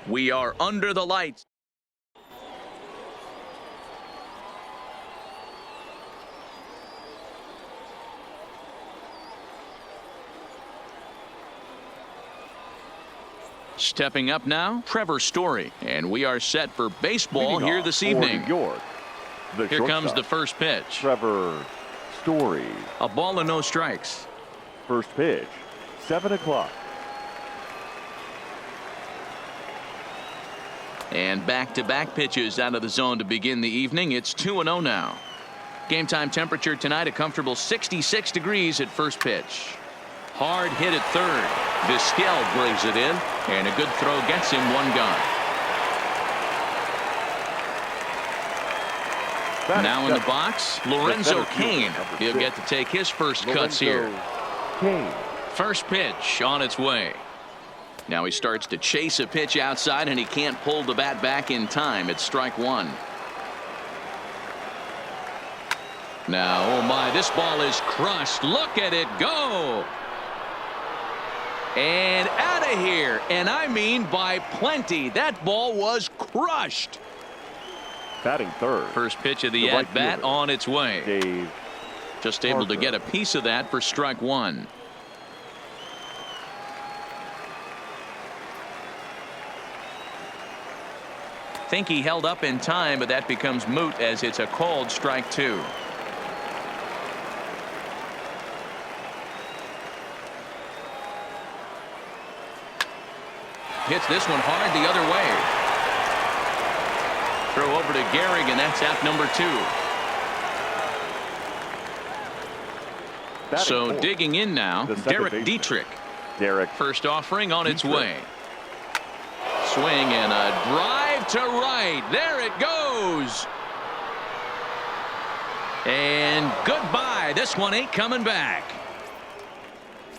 We are under the lights. Stepping up now, Trevor Story. And we are set for baseball here this evening. New York, here comes the first pitch. Trevor Story. A ball and no strikes. First pitch, 7 o'clock. And back-to-back pitches out of the zone to begin the evening. It's 2-0 now. Game time temperature tonight, a comfortable 66 degrees at first pitch. Hard hit at third. Vizquel brings it in, and a good throw gets him one gone. Now in the box, Lorenzo Cain. He'll get to take his first cuts here. First pitch on its way. Now he starts to chase a pitch outside, and he can't pull the bat back in time. It's strike one. Now, oh my, this ball is crushed. Look at it go. And out of here. And I mean by plenty. That ball was crushed. Batting third. First pitch of the at-bat on its way. Dave just able to get a piece of that for strike one. Think he held up in time, but that becomes moot as it's a called strike two. Hits this one hard the other way. Throw over to Gehrig, and that's out number two. So digging in now, Derek Dietrich. First offering on its way. Swing and a drive to right. There it goes. And goodbye. This one ain't coming back.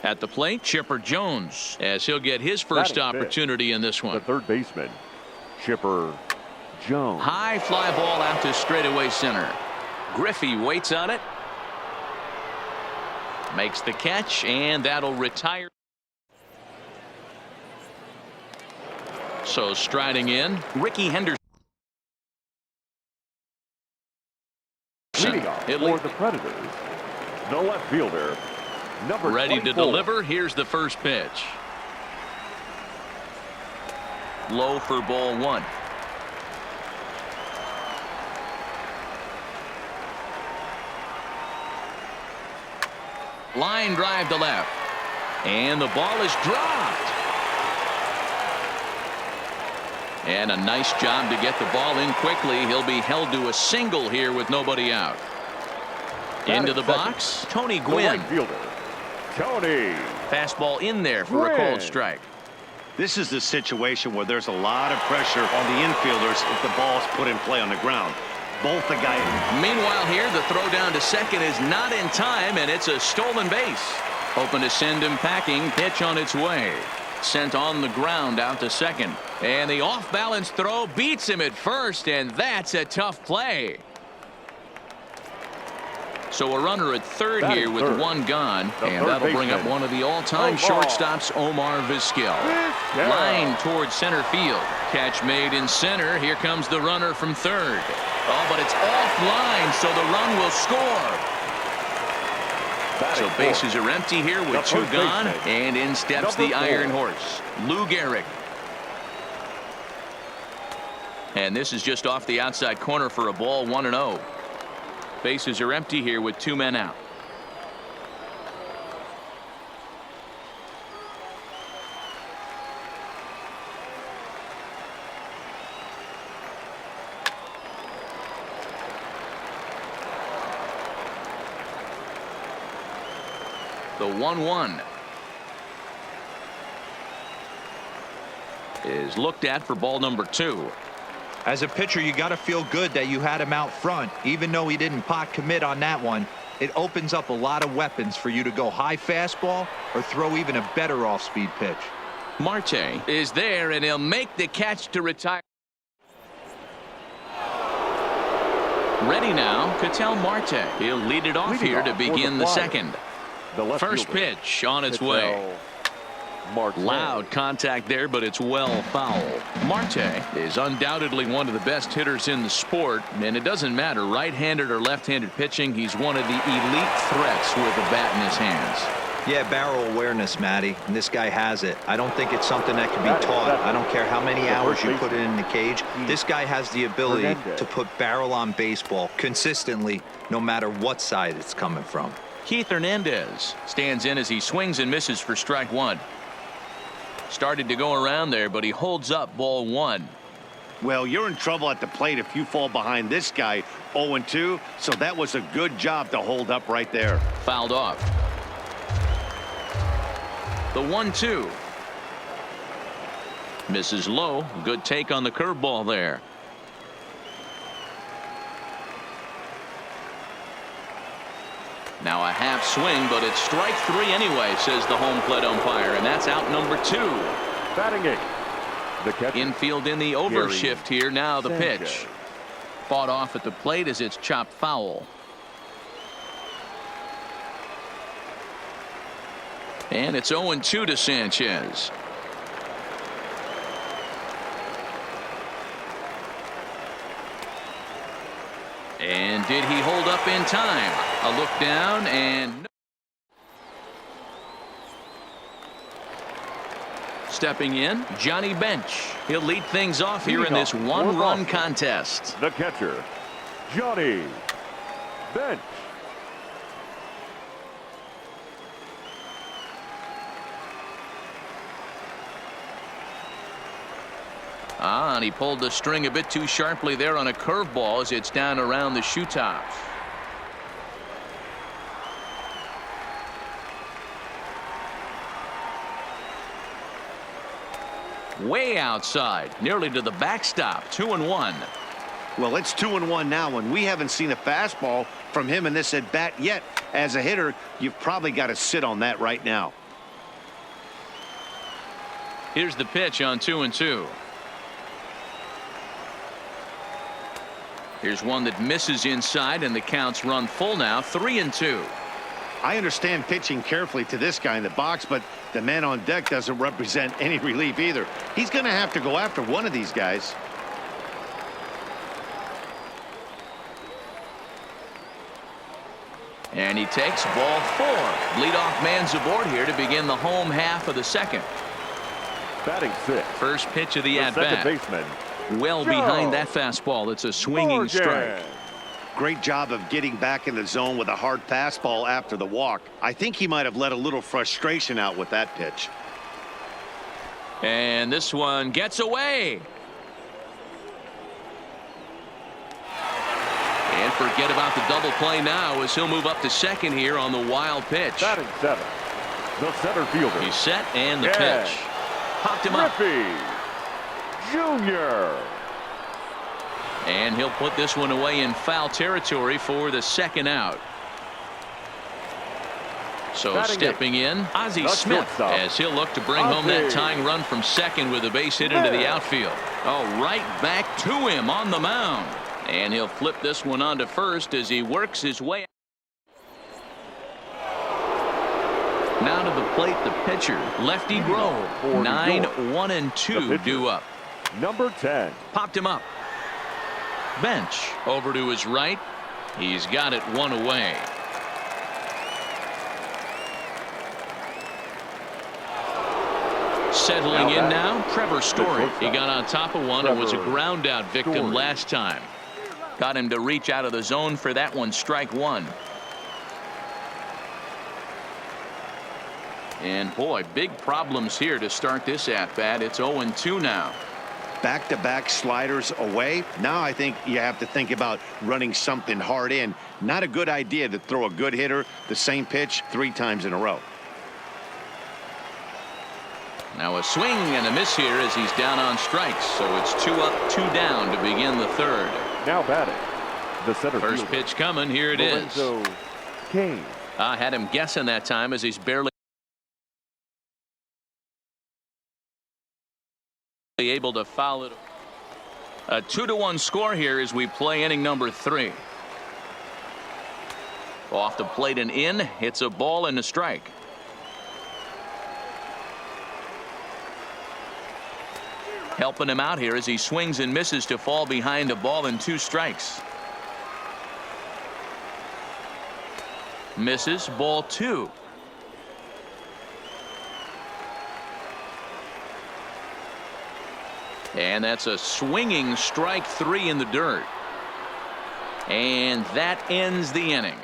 At the plate, Chipper Jones, as he'll get his first opportunity in this one. The third baseman, Chipper Jones. High fly ball out to straightaway center. Griffey waits on it. Makes the catch, and that'll retire. So striding in, Ricky Henderson. Leading off for the Predators, the left fielder, number ready 24. to deliver. Here's the first pitch. Low for ball one. Line drive to left. And the ball is dropped. And a nice job to get the ball in quickly. He'll be held to a single here with nobody out. Into the box, Tony Gwynn. Right fielder, Tony. Fastball in there for a called strike. This is the situation where there's a lot of pressure on the infielders if the ball's put in play on the ground. Both the guys. Meanwhile here, the throw down to second is not in time, and it's a stolen base. Hoping to send him packing. Pitch on its way. Sent on the ground out to second. And the off-balance throw beats him at first, and that's a tough play. So a runner at third here with one gone, and that'll bring up one of the all-time shortstops, Omar Vizquel. Line towards center field. Catch made in center. Here comes the runner from third. Oh, but it's offline, so the run will score. So bases are empty here with two gone, and in steps the Iron Horse, Lou Gehrig. And this is just off the outside corner for a ball, 1-0. Bases are empty here with two men out. The 1-1 is looked at for ball number two. As a pitcher, you got to feel good that you had him out front, even though he didn't pot commit on that one. It opens up a lot of weapons for you to go high fastball or throw even a better off-speed pitch. Marte is there, and he'll make the catch to retire. Ready now, Ketel Marte. He'll lead it off here to begin the second. First pitch on its way. Marte. Loud contact there, but it's well foul. Marte is undoubtedly one of the best hitters in the sport, and it doesn't matter right-handed or left-handed pitching. He's one of the elite threats with a bat in his hands. Yeah, barrel awareness, Matty, and this guy has it. I don't think it's something that can be taught. I don't care how many hours you put in the cage. This guy has the ability to put barrel on baseball consistently, no matter what side it's coming from. Keith Hernandez stands in as he swings and misses for strike one. Started to go around there, but he holds up ball one. Well, you're in trouble at the plate if you fall behind this guy 0-2, so that was a good job to hold up right there. Fouled off. The 1-2. Misses low. Good take on the curveball there. Now a half swing, but it's strike three anyway, says the home plate umpire, and that's out number two. Batting eighth, the catcher. Infield in the overshift here. Now the Sanchez. pitch. Fought off at the plate as it's chopped foul. And it's 0-2 to Sanchez. And did he hold up in time? A look down and stepping in, Johnny Bench. He'll lead things off here in this one-run contest. The catcher, Johnny Bench. And he pulled the string a bit too sharply there on a curveball as it's down around the shoe tops. Way outside, nearly to the backstop. 2-1. Well, it's 2-1 now, and we haven't seen a fastball from him in this at bat yet. As a hitter, you've probably got to sit on that right now. Here's the pitch on 2-2. Here's one that misses inside, and the count's run full now. 3-2. I understand pitching carefully to this guy in the box, but the man on deck doesn't represent any relief either. He's going to have to go after one of these guys. And he takes ball four. Leadoff man's aboard here to begin the home half of the second. Batting sixth. First pitch of the at-bat. Second baseman. Well behind that fastball. It's a swinging strike. Great job of getting back in the zone with a hard fastball after the walk. I think he might have let a little frustration out with that pitch. And this one gets away. And forget about the double play now as he'll move up to second here on the wild pitch. Batting seventh, the center fielder. He's set and the pitch. Popped him up. Junior. And he'll put this one away in foul territory for the second out. So Batting stepping in, Ozzie Smith, shortstop, as he'll look to bring home that tying run from second with a base hit into the outfield. Oh, right back to him on the mound. And he'll flip this one onto first as he works his way. Now to the plate, the pitcher, Lefty Grove. 9-1-2 due up. Number 10. Popped him up. Bench over to his right. He's got it one away. Settling in now, Trevor Story. He got on top of one and was a ground out victim last time. Got him to reach out of the zone for that one. Strike one. And boy, big problems here to start this at bat. It's 0-2 now. Back-to-back sliders away. Now I think you have to think about running something hard in. Not a good idea to throw a good hitter the same pitch 3 times in a row. Now a swing and a miss here as he's down on strikes. So it's 2 up, 2 down to begin the third. Now batting, the center First fielder. pitch coming. Here it is. Kane. I had him guessing that time as he's barely able to foul it. A 2-1 score here as we play inning number 3. Off the plate and in. It's a ball and a strike. helping him out here as he swings and misses to fall behind a ball and 2 strikes. Misses, ball 2. And that's a swinging strike 3 in the dirt. And that ends the inning.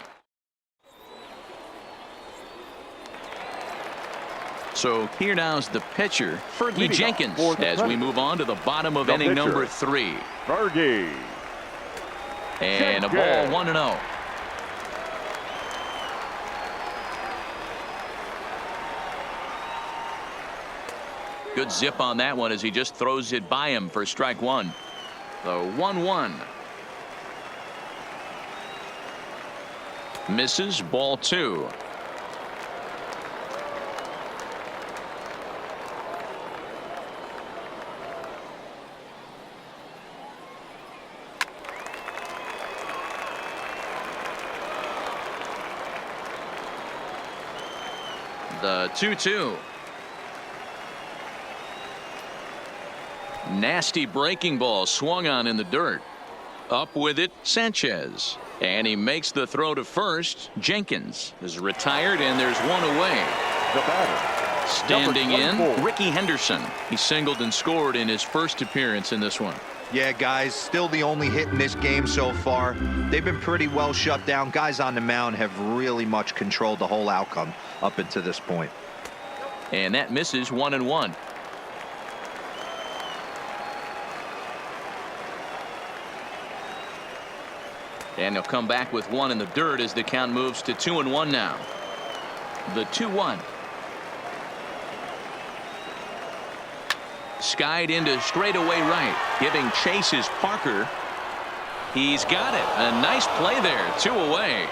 So here now's the pitcher, Fergie Jenkins, as we move on to the bottom of inning number 3. Fergie. And a ball 1-0. Good zip on that one as he just throws it by him for strike 1. The 1-1. Misses, ball 2. The 2-2. Nasty breaking ball swung on in the dirt. Up with it, Sanchez. And he makes the throw to first. Jenkins is retired, and there's one away. The batter, standing in, number 24. Ricky Henderson. He singled and scored in his first appearance in this one. Yeah, guys, still the only hit in this game so far. They've been pretty well shut down. Guys on the mound have really much controlled the whole outcome up until this point. And that misses, 1-1. And he'll come back with one in the dirt as the count moves to 2-1 now. The 2-1. Skied into straightaway right. Giving chase is Parker. He's got it. A nice play there. 2 away.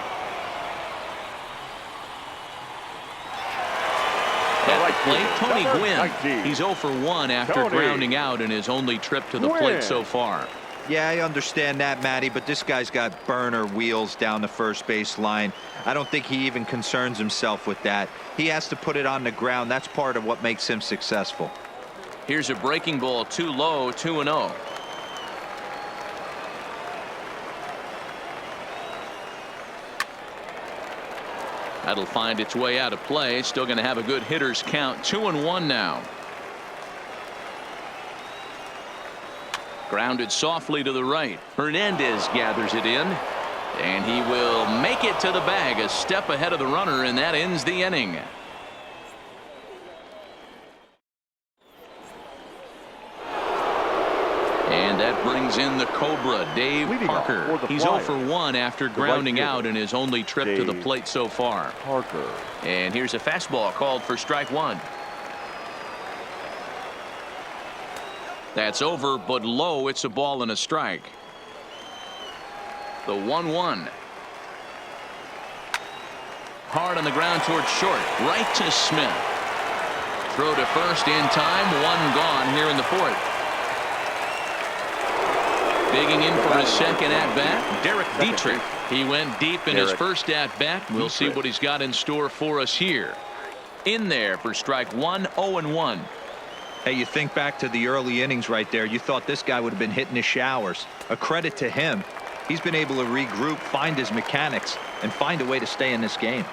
At the plate, Tony Gwynn. He's 0 for 1 after grounding out in his only trip to the plate so far. Yeah, I understand that, Matty, but this guy's got burner wheels down the first base line. I don't think he even concerns himself with that. He has to put it on the ground. That's part of what makes him successful. Here's a breaking ball, too low, 2-0. That'll find its way out of play. Still going to have a good hitter's count. 2-1 now. Grounded softly to the right. Hernandez gathers it in. And he will make it to the bag, a step ahead of the runner, and that ends the inning. And that brings in the Cobra, Dave Parker. He's 0 for 1 after grounding out in his only trip to the plate so far. Parker. And here's a fastball called for strike 1. That's over, but low. It's a ball and a strike. The 1-1. Hard on the ground towards short. Right to Smith. Throw to first in time. 1 gone here in the 4th. Digging in for his second at-bat, Derek Dietrich. He went deep in his first at-bat. We'll see what he's got in store for us here. In there for strike 1, 0-1. Hey, you think back to the early innings right there. You thought this guy would have been hitting his showers. A credit to him. He's been able to regroup, find his mechanics, and find a way to stay in this game.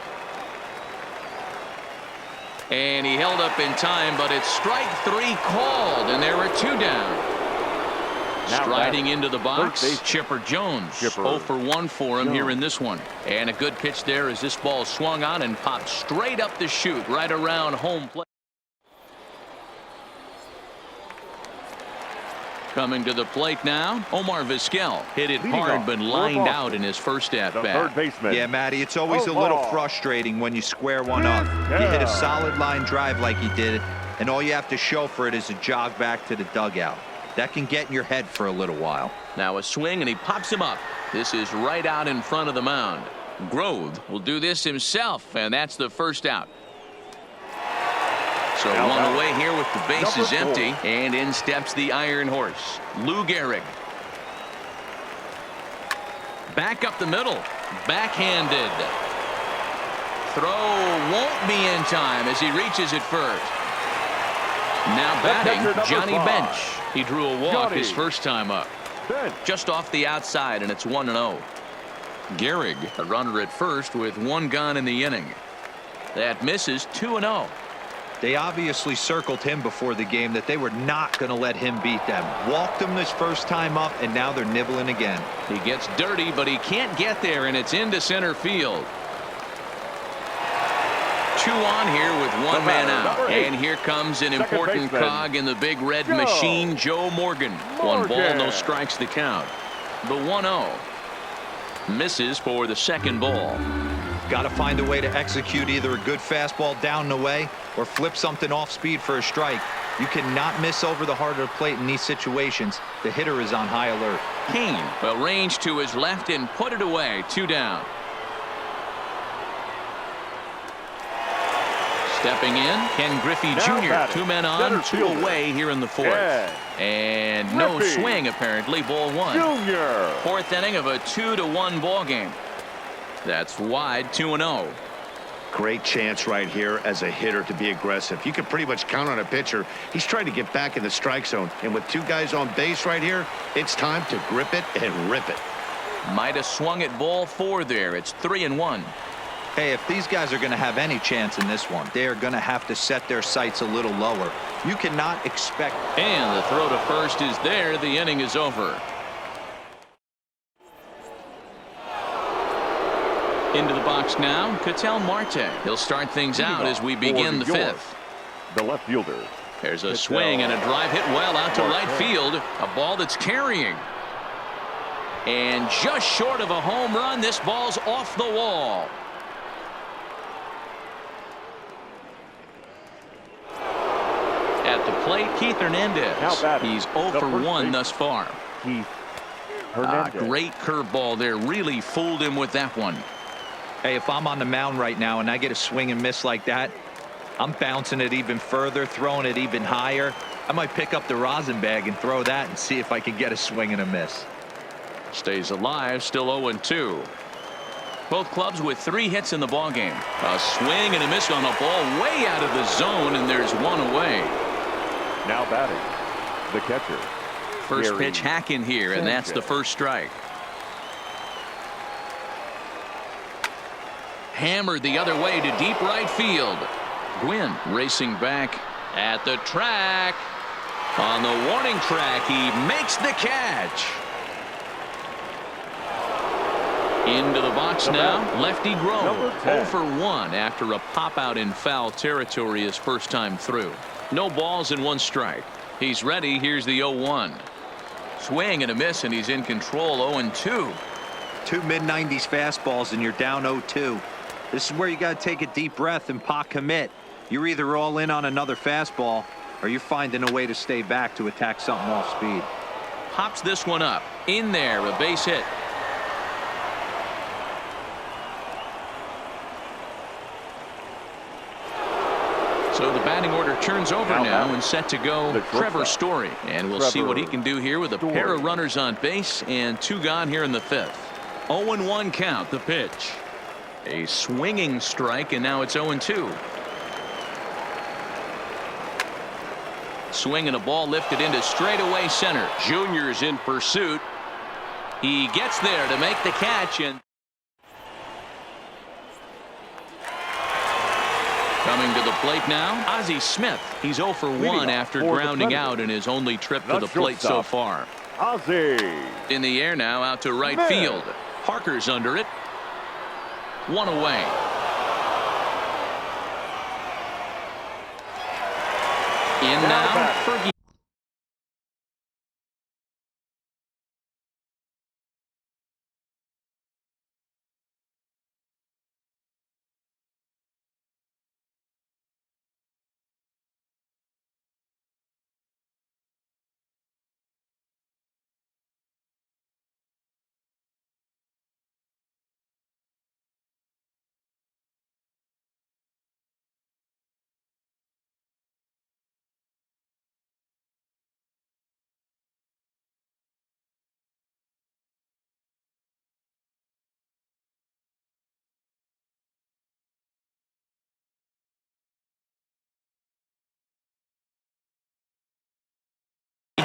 And he held up in time, but it's strike 3 called, and there are 2 down. Striding into the box, Chipper Jones. 0 for 1 for him here in this one. And a good pitch there as this ball swung on and popped straight up the chute right around home plate. Coming to the plate now, Omar Vizquel hit it hard but lined out in his first at-bat. Yeah, Matty, it's always a little frustrating when you square one up. You hit a solid line drive like he did, and all you have to show for it is a jog back to the dugout. That can get in your head for a little while. Now a swing, and he pops him up. This is right out in front of the mound. Grove will do this himself, and that's the first out. So one away here with the bases empty, and in steps the Iron Horse, Lou Gehrig. Back up the middle, backhanded. Throw won't be in time as he reaches it first. Now batting, Johnny Bench. He drew a walk his first time up. Bench. Just off the outside, and it's 1-0. Gehrig, a runner at first with one gone in the inning. That misses. 2-0. They obviously circled him before the game that they were not going to let him beat them. Walked him this first time up, and now they're nibbling again. He gets dirty, but he can't get there, and it's into center field. 2 on here with one man out. And here comes an important cog in the big red machine, Joe Morgan. 1 ball, no strikes the count. The 1-0. Misses for the second ball. Got to find a way to execute either a good fastball down the way or flip something off speed for a strike. You cannot miss over the heart of the plate in these situations. The hitter is on high alert. Kane will range to his left and put it away. 2 down. Stepping in, Ken Griffey Jr. 2 men on, 2 away here in the 4th. And no swing, apparently. Ball 1. Junior. 4th inning of a 2-1 ball game. That's wide. 2-0. Great chance right here as a hitter to be aggressive. You can pretty much count on a pitcher. He's trying to get back in the strike zone. And with 2 guys on base right here, it's time to grip it and rip it. Might have swung at ball 4 there. It's 3-1. Hey, if these guys are going to have any chance in this one, they are going to have to set their sights a little lower. You cannot expect. And the throw to first is there. The inning is over. Into the box now, Ketel Marte. He'll start things out as we begin the 5th. The left fielder. There's a swing and a drive hit well out to right field. A ball that's carrying. And just short of a home run, this ball's off the wall. At the plate, Keith Hernandez. He's 0 for 1 thus far. Keith Hernandez. Great curveball there. Really fooled him with that one. Hey, if I'm on the mound right now and I get a swing and miss like that, I'm bouncing it even further, throwing it even higher. I might pick up the rosin bag and throw that and see if I can get a swing and a miss. Stays alive, still 0-2. Both clubs with 3 hits in the ballgame. A swing and a miss on a ball way out of the zone, and there's 1 away. Now batting, the catcher. First pitch hack in here, and that's the first strike. Hammered the other way to deep right field. Gwynn racing back at the track. On the warning track, he makes the catch. Into the box now, lefty Grove. 0 for 1 after a pop out in foul territory his first time through. No balls and 1 strike. He's ready. Here's the 0-1. Swing and a miss, and he's in control. 0-2. 2 mid-90s fastballs and you're down 0-2. This is where you got to take a deep breath and pot commit. You're either all in on another fastball or you're finding a way to stay back to attack something off speed. Pops this one up. In there, a base hit. So the batting order turns over now and set to go Trevor Story. And we'll see what he can do here with a pair of runners on base and 2 gone here in the 5th. 0-1 count, the pitch. A swinging strike, and now it's 0-2. Swing and a ball lifted into straightaway center. Junior's in pursuit. He gets there to make the catch, and coming to the plate now, Ozzie Smith. He's 0 for 1 after grounding out in his only trip to the plate so far. Ozzie. In the air now, out to right field. Harker's under it. 1 away. In now, Fergie.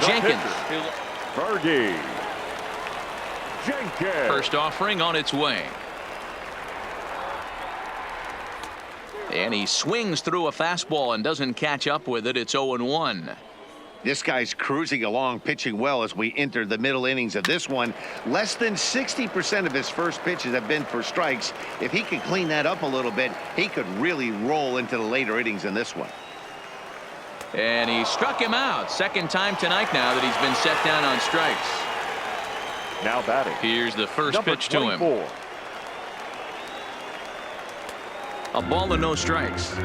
Jenkins. Fergie Jenkins. First offering on its way. And he swings through a fastball and doesn't catch up with it. It's 0-1. This guy's cruising along, pitching well as we enter the middle innings of this one. Less than 60% of his first pitches have been for strikes. If he could clean that up a little bit, he could really roll into the later innings in this one. And he struck him out. Second time tonight now that he's been set down on strikes. Now batting. Here's the first pitch to him. 24. A ball and no strikes.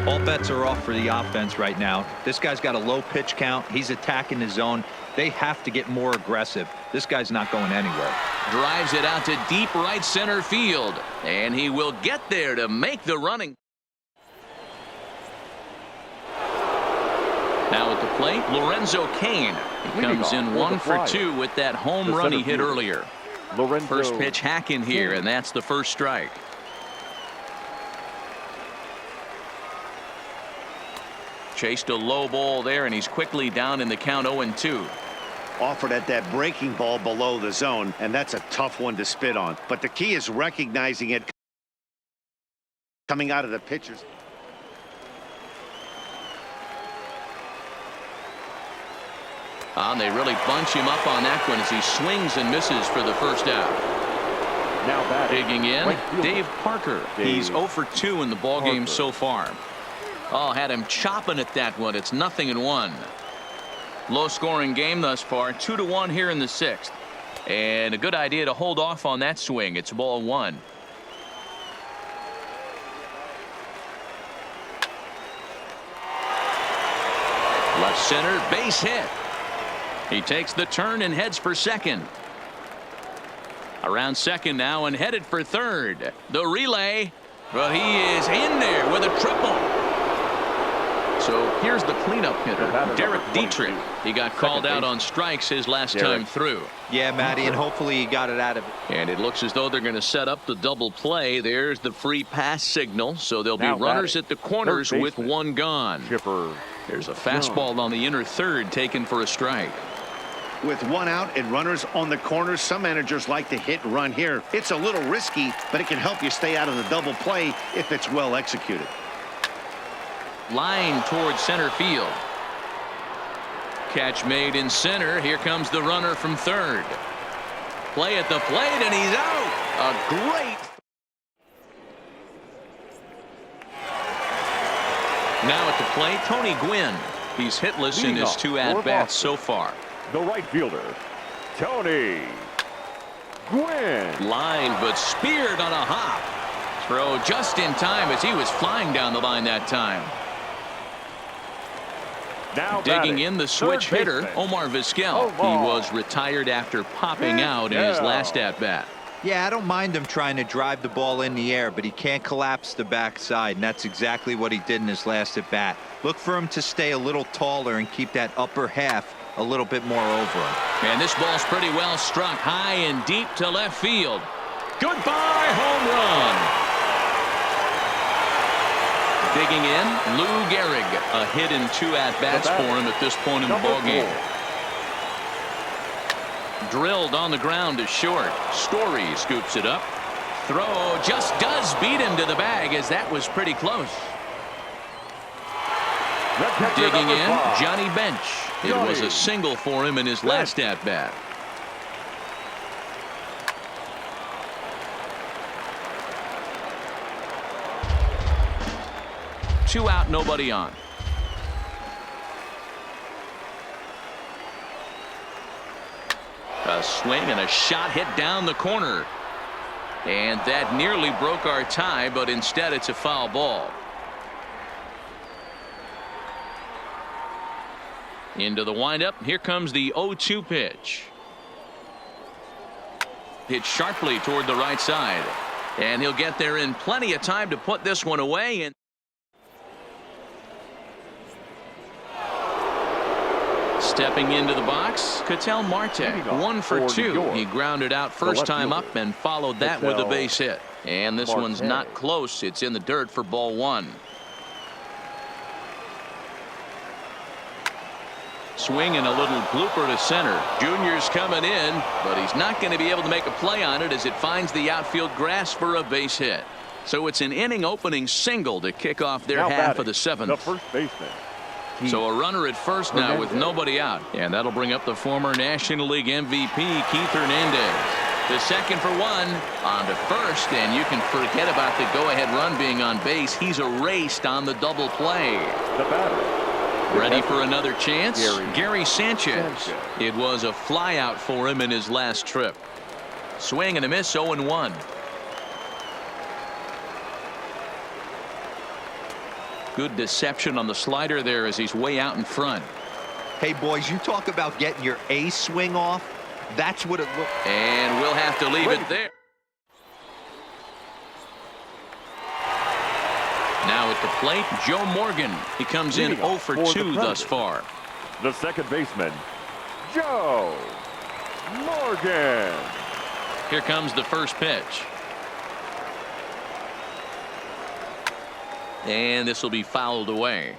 All bets are off for the offense right now. This guy's got a low pitch count. He's attacking the zone. They have to get more aggressive. This guy's not going anywhere. Drives it out to deep right center field. And he will get there to make the running. Now at the plate, Lorenzo Cain. He comes in 1 for 2 with that home run he hit earlier. First pitch hack in here, and that's the first strike. Chased a low ball there, and he's quickly down in the count 0-2. Offered at that breaking ball below the zone, and that's a tough one to spit on. But the key is recognizing it coming out of the pitchers. They really bunch him up on that one as he swings and misses for the first out. Now batting. Digging in, Dave Parker. He's 0 for 2 in the ballgame so far. Oh, had him chopping at that one. It's 0-1. Low scoring game thus far. 2-1 here in the 6th. And a good idea to hold off on that swing. It's ball 1. Left center, base hit. He takes the turn and heads for second. Around second now and headed for third. The relay. Well, he is in there with a triple. So here's the cleanup hitter, Derek Dietrich. He got called out on strikes his last time through. Yeah, Matty, and hopefully he got it out of it. And it looks as though they're going to set up the double play. There's the free pass signal. So there'll be runners at the corners with one gone. There's a fastball on the inner third taken for a strike. With one out and runners on the corners, some managers like to hit and run here. It's a little risky, but it can help you stay out of the double play if it's well executed. Line towards center field. Catch made in center. Here comes the runner from third. Play at the plate, and he's out. A great. Now at the plate, Tony Gwynn. He's hitless in his 2 at-bats so far. The right fielder, Tony Gwynn. Line, but speared on a hop. Throw just in time as he was flying down the line that time. Now digging in the switch hitter, Omar Vizquel. He was retired after popping out in his last at-bat. Yeah, I don't mind him trying to drive the ball in the air, but he can't collapse the backside, and that's exactly what he did in his last at-bat. Look for him to stay a little taller and keep that upper half a little bit more over him. And this ball's pretty well struck high and deep to left field. Goodbye, home run. Digging in, Lou Gehrig. A hit in 2 at-bats for him at this point in the ballgame. Drilled on the ground to short. Story scoops it up. Throw just does beat him to the bag, as that was pretty close. Digging in, Johnny Bench. It was a single for him in his last at-bat. Two out, nobody on. A swing and a shot hit down the corner. And that nearly broke our tie, but instead it's a foul ball. Into the windup. Here comes the 0-2 pitch. Hit sharply toward the right side. And he'll get there in plenty of time to put this one away. And stepping into the box, Ketel Marte. 1 for 2. He grounded out first time up and followed that with a base hit. And this one's not close. It's in the dirt for ball 1. Swing and a little blooper to center. Junior's coming in, but he's not going to be able to make a play on it as it finds the outfield grass for a base hit. So it's an inning opening single to kick off their half of the seventh. The first baseman. So a runner at first now with nobody out. And that'll bring up the former National League MVP Keith Hernandez. The second for one. On to first, and you can forget about the go-ahead run being on base. He's erased on the double play. The batter. Ready for another chance? Gary Sanchez. It was a flyout for him in his last trip. Swing and a miss, 0-1. Good deception on the slider there as he's way out in front. Hey, boys, you talk about getting your A swing off. That's what it looks. And we'll have to leave it there. Now at the plate, Joe Morgan. He comes in 0 for 2 thus far. The second baseman, Joe Morgan. Here comes the first pitch. And this will be fouled away.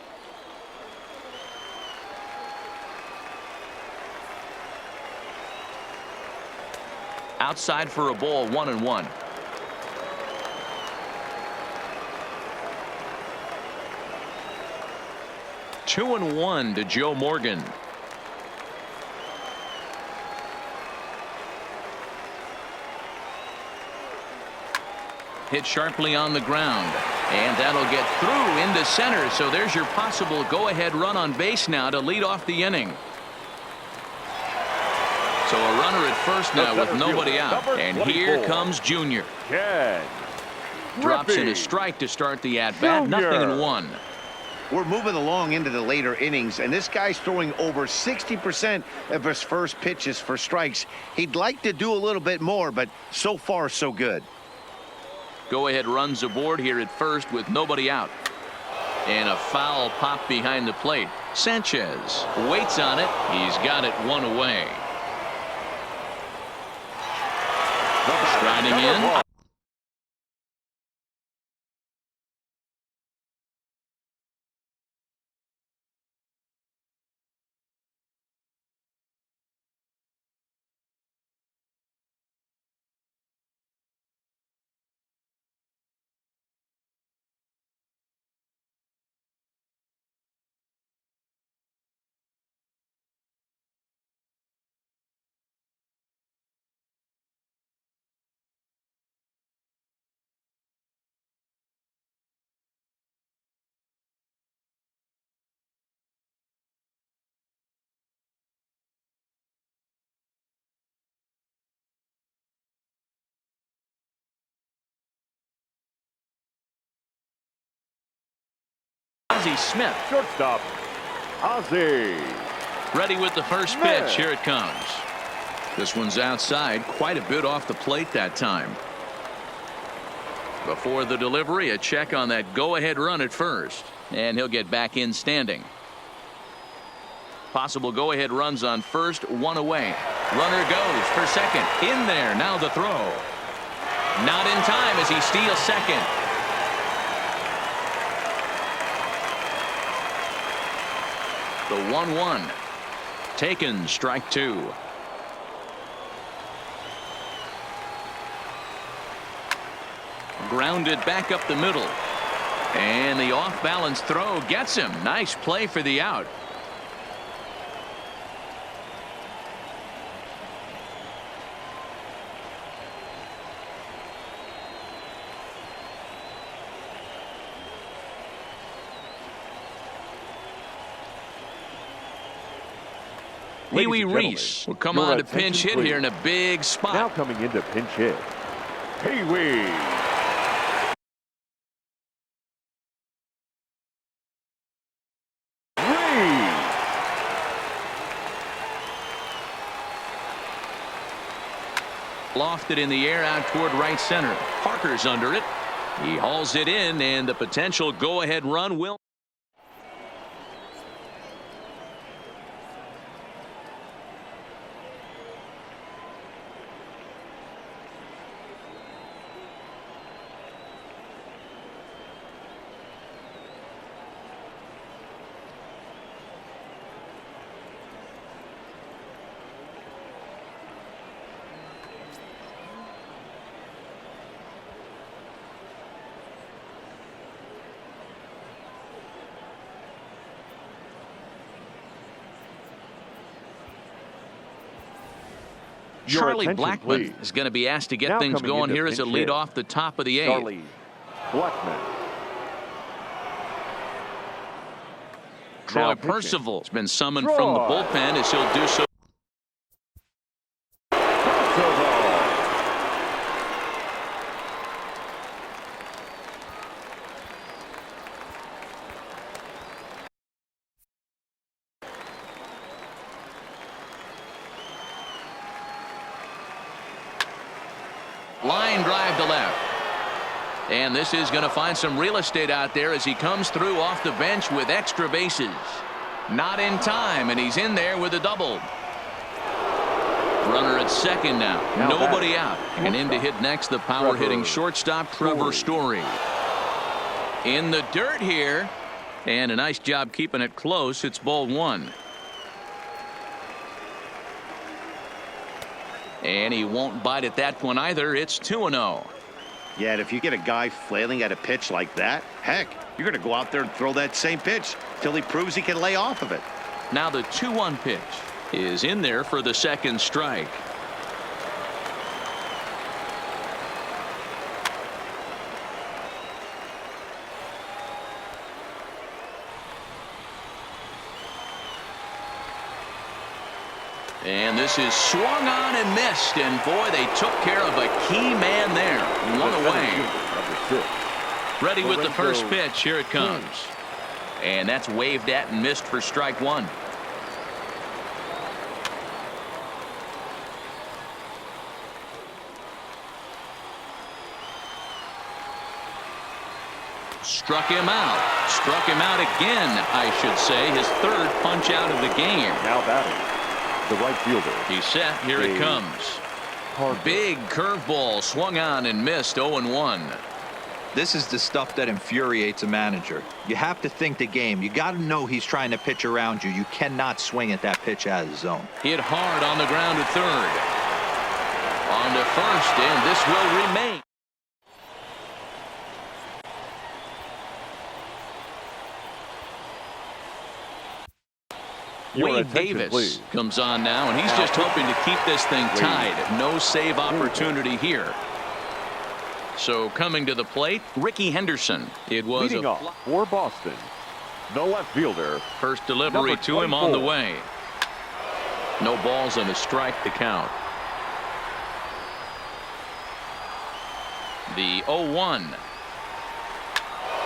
Outside for a ball, 1-1. Two and 1 to Joe Morgan. Hit sharply on the ground. And that'll get through into center. So there's your possible go-ahead run on base now to lead off the inning. So a runner at first now with nobody out. And here comes Junior. Drops in a strike to start the at-bat. 0-1. We're moving along into the later innings, and this guy's throwing over 60% of his first pitches for strikes. He'd like to do a little bit more, but so far so good. Go-ahead runs aboard here at first with nobody out. And a foul pop behind the plate. Sanchez waits on it. He's got it one away. Striding in. Smith. Shortstop, Ozzie. Ready with the first pitch. Here it comes. This one's outside, quite a bit off the plate that time. Before the delivery, a check on that go-ahead run at first. And he'll get back in standing. Possible go-ahead runs on first, one away. Runner goes for second. In there, now the throw. Not in time as he steals second. The 1-1. Taken, strike two. Grounded back up the middle. And the off-balance throw gets him. Nice play for the out. Pee-wee Reese will come on to pinch hit here in a big spot. Now coming into pinch hit, Pee-wee. Lofted in the air out toward right center. Parker's under it. He hauls it in, and the potential go-ahead run will. Your Charlie attention, Blackmon please. is going to be asked to get Now things coming going into here as a pinch lead hit. off the top of the 8th. Charlie Blackmon. Troy Now pitching. Percival has been summoned from the Troy. bullpen as he'll do so. Percival. Line drive to left. And this is going to find some real estate out there as he comes through off the bench with extra bases. Not in time, and he's in there with a double. Runner at second now. Nobody out. And in to hit next, the power-hitting shortstop, Trevor Story. In the dirt here. And a nice job keeping it close. It's ball 1. And he won't bite at that one either. It's 2-0. Yeah, and if you get a guy flailing at a pitch like that, heck, you're going to go out there and throw that same pitch till he proves he can lay off of it. Now the 2-1 pitch is in there for the second strike. And this is swung on and missed, and boy, they took care of a key man there. One away. Ready with the first pitch. Here it comes. And that's waved at and missed for strike 1. Struck him out. Struck him out again, I should say. His third punch out of the game. Now batting, the right fielder. He's set. Here it comes. Big curveball swung on and missed. 0-1. This is the stuff that infuriates a manager. You have to think the game. You got to know he's trying to pitch around you. You cannot swing at that pitch out of the zone. Hit hard on the ground to third. On to first, and this will remain. Wade Davis comes on now, and he's just hoping to keep this thing tied. No save opportunity here. So coming to the plate, Ricky Henderson. It was Leading off for Boston, the left fielder. First delivery to him on the way. No balls and a strike to count. The 0-1.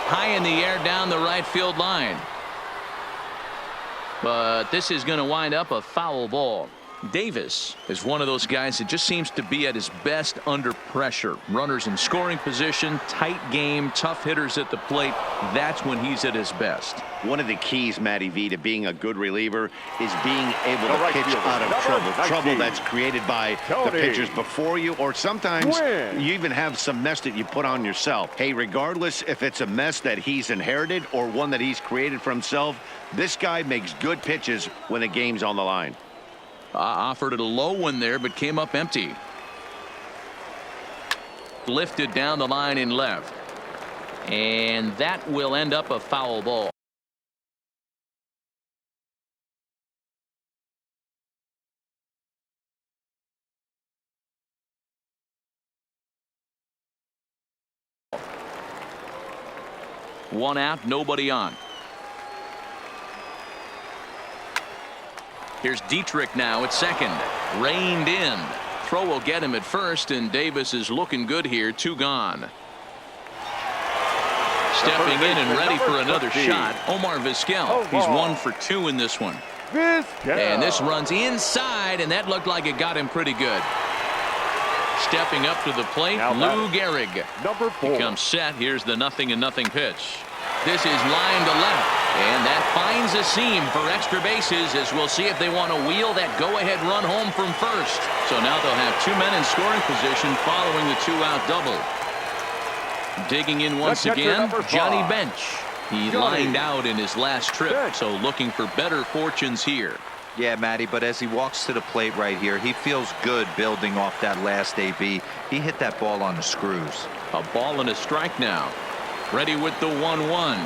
High in the air down the right field line. But this is going to wind up a foul ball. Davis is one of those guys that just seems to be at his best under pressure. Runners in scoring position, tight game, tough hitters at the plate. That's when he's at his best. One of the keys, Matty V, to being a good reliever is being able to pitch out of trouble. Trouble that's created by the pitchers before you, or sometimes you even have some mess that you put on yourself. Hey, regardless if it's a mess that he's inherited or one that he's created for himself, this guy makes good pitches when the game's on the line. Offered it a low one there, but came up empty. Lifted down the line in left. And that will end up a foul ball. One out, nobody on. Here's Dietrich now at second. Reined in. Throw will get him at first, and Davis is looking good here. 2 gone. Stepping in and ready for another shot, Omar Vizquel. He's 1 for 2 in this one. And this runs inside, and that looked like it got him pretty good. Stepping up to the plate, Lou Gehrig. Number 4. He comes set. Here's the 0-0 pitch. This is line to left, and that finds a seam for extra bases, as we'll see if they want to wheel that go-ahead run home from first. So now they'll have 2 men in scoring position following the 2-out double. Digging in once again, Johnny Bench. He lined out in his last trip, so looking for better fortunes here. Yeah, Matty, but as he walks to the plate right here, he feels good building off that last AB. He hit that ball on the screws. A ball and a strike now. Ready with the 1-1.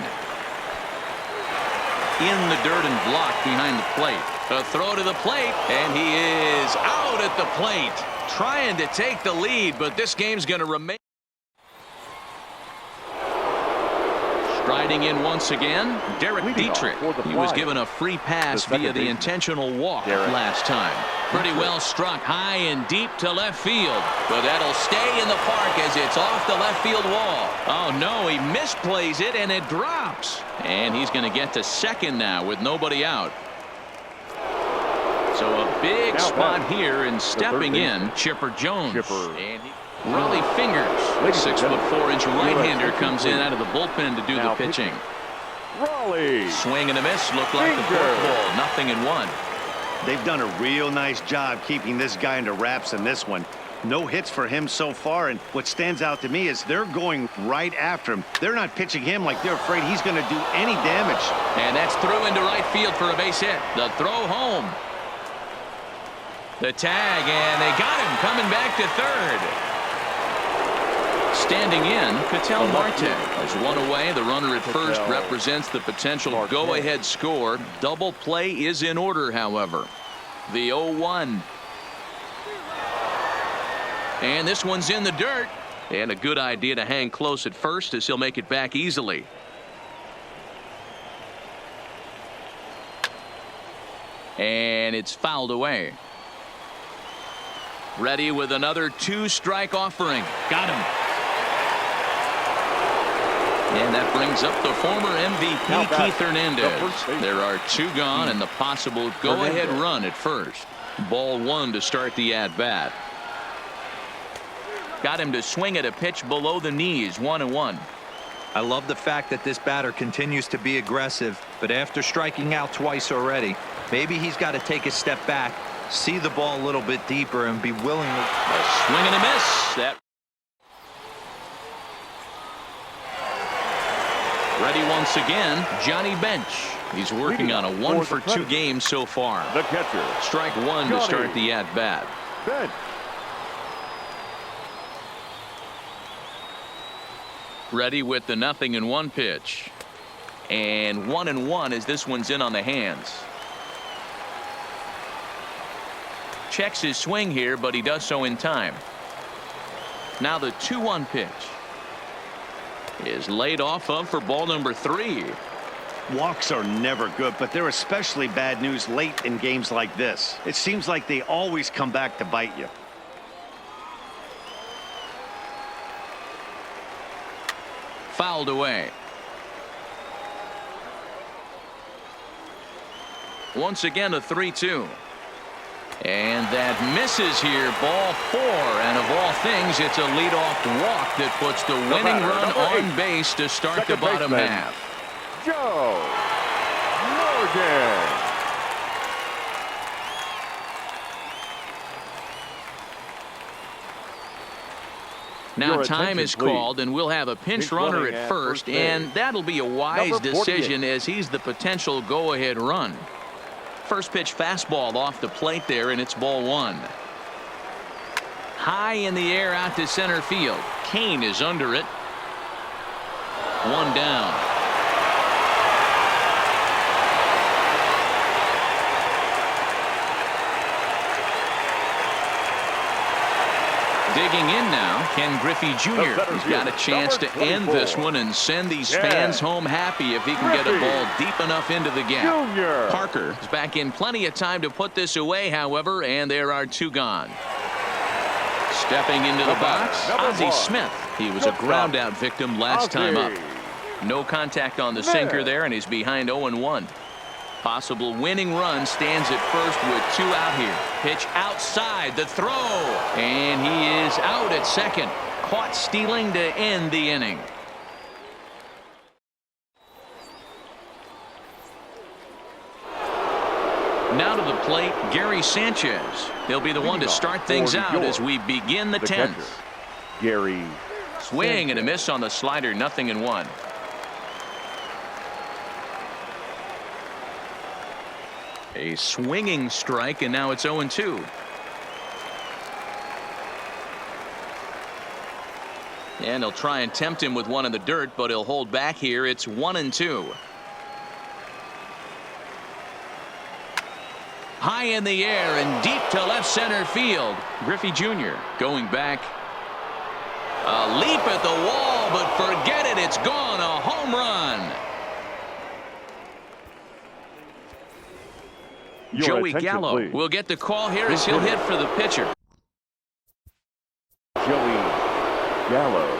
In the dirt and blocked behind the plate. A throw to the plate, and he is out at the plate. Trying to take the lead, but this game's going to remain. Striding in once again, Derek Dietrich. He was given a free pass via the intentional walk last time. Pretty well struck high and deep to left field, but that'll stay in the park as it's off the left field wall. Oh no, he misplays it and it drops. And he's going to get to second now with nobody out. So a big spot here, and stepping in, Chipper Jones. And Raleigh Fingers, 6'4" right-hander, comes in out of the bullpen to do the pitching. Raleigh. Swing and a miss, looked like the fourth ball, 0-1. They've done a real nice job keeping this guy under wraps in this one. No hits for him so far, and what stands out to me is they're going right after him. They're not pitching him like they're afraid he's going to do any damage. And that's through into right field for a base hit. The throw home. The tag, and they got him coming back to third. Standing in, Ketel Marte is one away. The runner at first represents the potential go-ahead score. Double play is in order, however. The 0-1. And this one's in the dirt. And a good idea to hang close at first, as he'll make it back easily. And it's fouled away. Ready with another 2-strike offering. Got him. And that brings up the former MVP, Keith Hernandez. There are 2 gone and the possible go-ahead run at first. Ball 1 to start the at-bat. Got him to swing at a pitch below the knees, 1-1. I love the fact that this batter continues to be aggressive, but after striking out twice already, maybe he's got to take a step back, see the ball a little bit deeper, and be willing to... A swing and a miss. That ready once again, Johnny Bench. He's working on a 1-for-2 game so far. The catcher. Strike 1 to start the at-bat. Bench. Ready with the 0-1 pitch. And 1-1 as this one's in on the hands. Checks his swing here, but he does so in time. Now the 2-1 pitch is laid off of for ball number 3. Walks are never good, but they're especially bad news late in games like this. It seems like they always come back to bite you. Fouled away. Once again a 3-2. And that misses here, ball 4, and of all things, it's a leadoff walk that puts the winning run on base to start the bottom half. Joe Morgan. Now time is called, and we'll have a pinch runner at first, and that'll be a wise decision as he's the potential go-ahead run. First pitch fastball off the plate there, and it's ball 1. High in the air out to center field. Kane is under it. 1 down. Digging in now, Ken Griffey Jr. He's got a chance to end this one and send these fans home happy if he can get a ball deep enough into the gap. Parker is back in plenty of time to put this away, however, and there are 2 gone. Stepping into the box, Ozzie Smith. He was a ground out victim last time up. No contact on the sinker there, and he's behind 0-1. Possible winning run stands at first with 2 out here. Pitch outside, the throw, and he is out at second. Caught stealing to end the inning. Now to the plate, Gary Sanchez. He'll be the one to start things out as we begin the 10th. Gary. Swing and a miss on the slider, 0-1. A swinging strike, and now it's 0-2. And he'll try and tempt him with one in the dirt, but he'll hold back here. It's 1-2. high in the air and deep to left center field. Griffey Jr. going back. A leap at the wall, but forget it. It's gone. A home run. Joey Gallo will get the call here as he'll hit for the pitcher. Joey Gallo.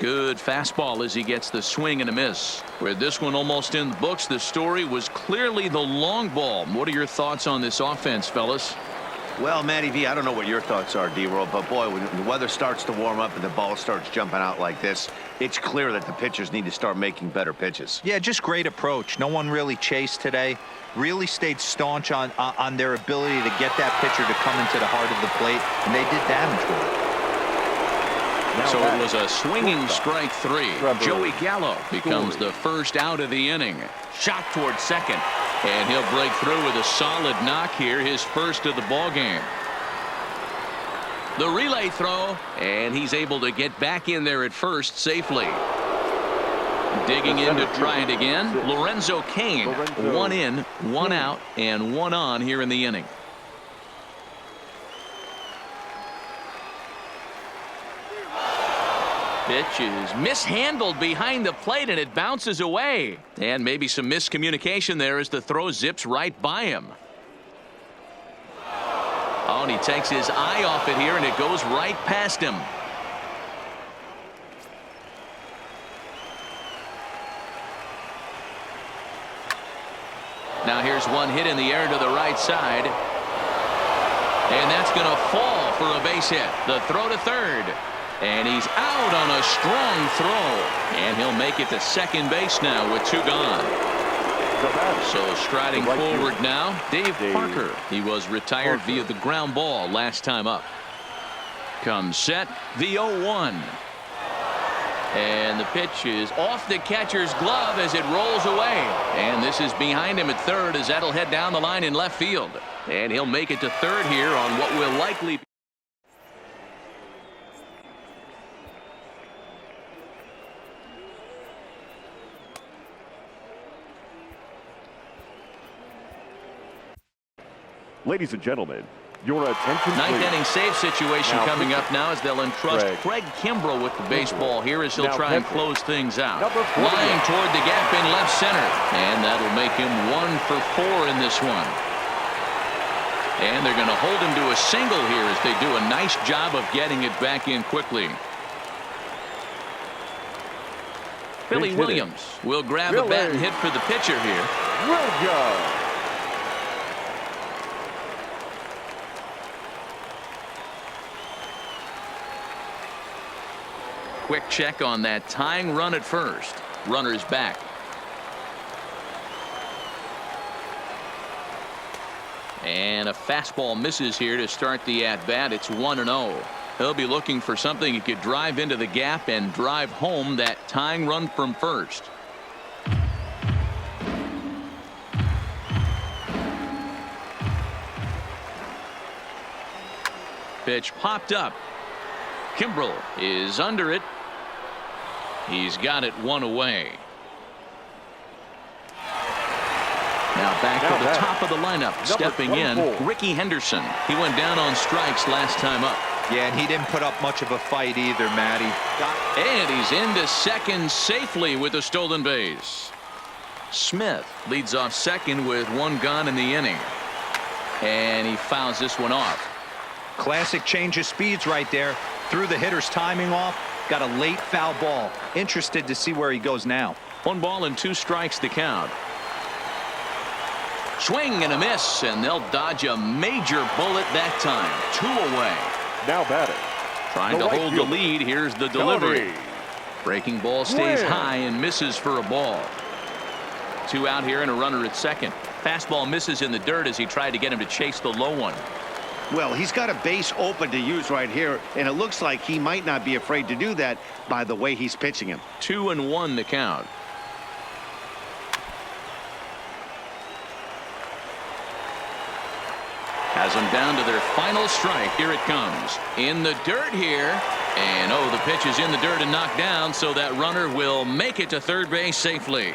Good fastball as he gets the swing and a miss. With this one almost in the books, the story was clearly the long ball. What are your thoughts on this offense, fellas? Well, Matty V, I don't know what your thoughts are, D-Roll, but boy, when the weather starts to warm up and the ball starts jumping out like this, it's clear that the pitchers need to start making better pitches. Yeah, just great approach. No one really chased today. Really stayed staunch on their ability to get that pitcher to come into the heart of the plate, and they did damage with it. So it was a swinging strike 3. Joey Gallo becomes the first out of the inning. Shot toward second. And he'll break through with a solid knock here, his first of the ball game. The relay throw, and he's able to get back in there at first safely. Digging in to try it again, Lorenzo Cain. 1 in, 1 out, and 1 on here in the inning. Pitch is mishandled behind the plate, and it bounces away. And maybe some miscommunication there as the throw zips right by him. Oh, and he takes his eye off it here, and it goes right past him. Now here's one hit in the air to the right side. And that's going to fall for a base hit. The throw to third. And he's out on a strong throw. And he'll make it to second base now with 2 gone. So striding forward now, Dave Parker. He was retired via the ground ball last time up. Comes set, the 0-1. And the pitch is off the catcher's glove as it rolls away. And this is behind him at third as that'll head down the line in left field. And he'll make it to third here on what will likely be. Ladies and gentlemen, your attention, Ninth please. inning save situation Now, coming up now as they'll entrust Craig Kimbrell with the baseball here as he'll try and close things out. Line toward the gap in left center. And that'll make him 1 for 4 in this one. And they're going to hold him to a single here as they do a nice job of getting it back in quickly. Billy Williams will grab a bat and hit for the pitcher here. Williams. Quick check on that tying run at first. Runner's back. And a fastball misses here to start the at-bat. It's 1-0. He'll be looking for something he could drive into the gap and drive home that tying run from first. Pitch popped up. Kimbrell is under it. He's got it 1 away. Now back to the top of the lineup. Stepping in, Ricky Henderson. He went down on strikes last time up. Yeah, and he didn't put up much of a fight either, Matty. And he's into second safely with a stolen base. Smith leads off second with 1 gone in the inning. And he fouls this one off. Classic change of speeds right there. Threw the hitter's timing off. Got a late foul ball. Interested to see where he goes now. 1 ball and 2 strikes to count. Swing and a miss, and they'll dodge a major bullet that time. 2 away. Now batting. Trying to hold the lead. Here's the delivery. Breaking ball stays high and misses for a ball. 2 out here and a runner at second. Fastball misses in the dirt as he tried to get him to chase the low one. Well, he's got a base open to use right here, and it looks like he might not be afraid to do that by the way he's pitching him. 2-1 the count. Has them down to their final strike. Here it comes. In the dirt here. And, oh, the pitch is in the dirt and knocked down, so that runner will make it to third base safely.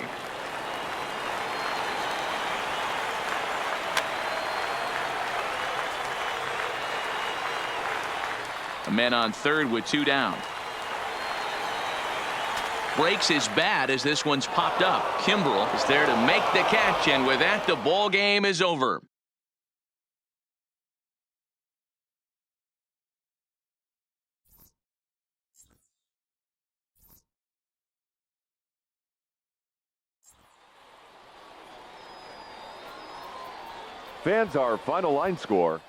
A man on third with 2 down. Breaks his bat as this one's popped up. Kimbrel is there to make the catch, and with that, the ball game is over. Fans, our final line score